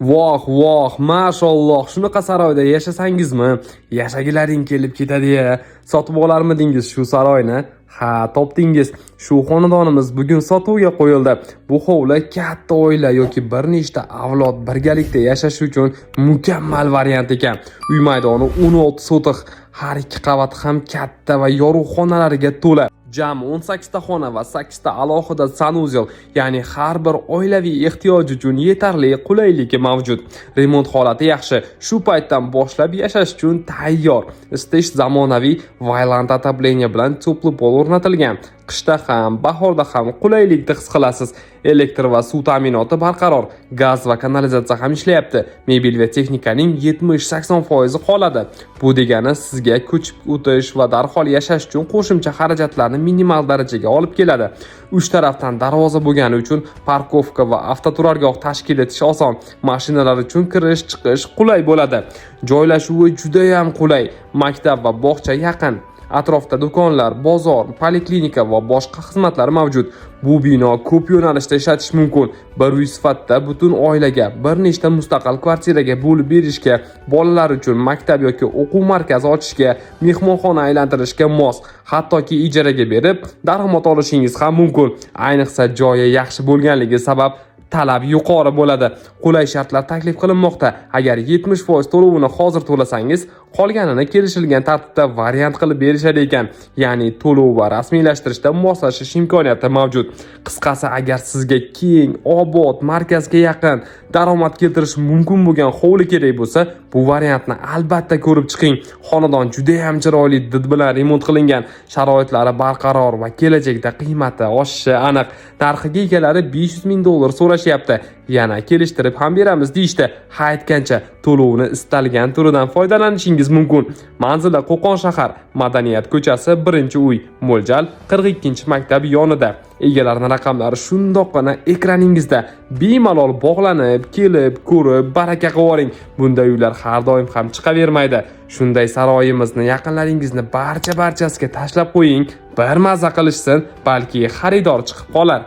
Voh, mashalloh, shunaqa saroyda yashasangizmi? Yashagilaring kelib ketadi-ya. Sotib olarmidingiz shu saroyni? Ha, topdingiz. Shu xonadonimiz bugun sotuvga qo'yildi. Bu hovli katta oila yoki bir nechta avlod birgalikda yashash uchun mukammal variant ekan. Uy maydoni 16 sotix, har ikki qavat ham katta va yorug' xonalariga to'la. Jami 18 ta xona va 8 ta alohida sanuzel, ya'ni har bir oilaviy ehtiyoj uchun yetarli qulaylik mavjud. Remont holati yaxshi. Shu paytdan boshlab yashash uchun tayyor. Isitish zamonaviy Vailand отопление bilan to'pli pol o'rnatilgan. Qishda ham, bahorda ham qulaylikni his qilasiz. Elektr va suv ta'minoti barqaror. Gaz va kanalizatsiya ham ishlayapti. Mebel va texnikaning 70-80% qoladi. Bu degani sizga ko'chib o'tish va darhol yashash uchun qo'shimcha xarajatlarni minimal darajaga olib keladi. 3 tarafdan darvoza bo'lgani uchun parkovka va avtoturargoh tashkil etish oson. Mashinalar uchun kirish-chiqish qulay bo'ladi. Joylashuvi juda ham qulay. Maktab va bog'cha yaqin. Atrofda do'konlar, bozor, poliklinika va boshqa xizmatlar mavjud. Bu bino ko'p yo'nalishda ishlatish mumkin. Bir uy sifatida butun oilaga bir nechta mustaqil kvartiraga bo'lib berishga, bolalar uchun maktab yoki o'quv markazi ochishga, mehmonxona aylantirishga mos, hattoki ijaraga berib daromad olishingiz ham mumkin. Ayniqsa joyi yaxshi bo'lganligi sabab talab yuqori bo'ladi. Qulay shartlar taklif qilinmoqda. Agar 70% to'lovini hozir to'lasangiz, qolganini kelishilgan tartibda variant qilib berishar ekan. Ya'ni to'lov va rasmiylashtirishda moslashish imkoniyati mavjud. Qisqasi, agar sizga keng, obod, markazga yaqin, daromad keltirish mumkin bo'lgan hovli kerak bo'lsa, bu variantni albatta ko'rib chiqing. Xonadon juda ham chiroyli did bilan remont qilingan, sharoitlari barqaror va kelajakda qiymati oshishi aniq. Narxiga egalari $500,000 so'rashyapti. Yana kelishtirib ham beramiz deyishdi. Ha aytgancha, to'lovni istalgan turidan foydalanishingiz mumkin. Manzili Qo'qon shahar, Madaniyat ko'chasi, 1-uy, mo'ljal 42-maktab yonida. Egalarning raqamlari shundoqqina ekraningizda. Bemalol bog'lanib, kelib, ko'rib, baraka qivoring. Bunday uylar har doim ham chiqavermaydi. Shunday saroyimizni yaqinlaringizni barchasiga tashlab qo'ying. Bir maza qilishsin, balki xaridor chiqib qolar.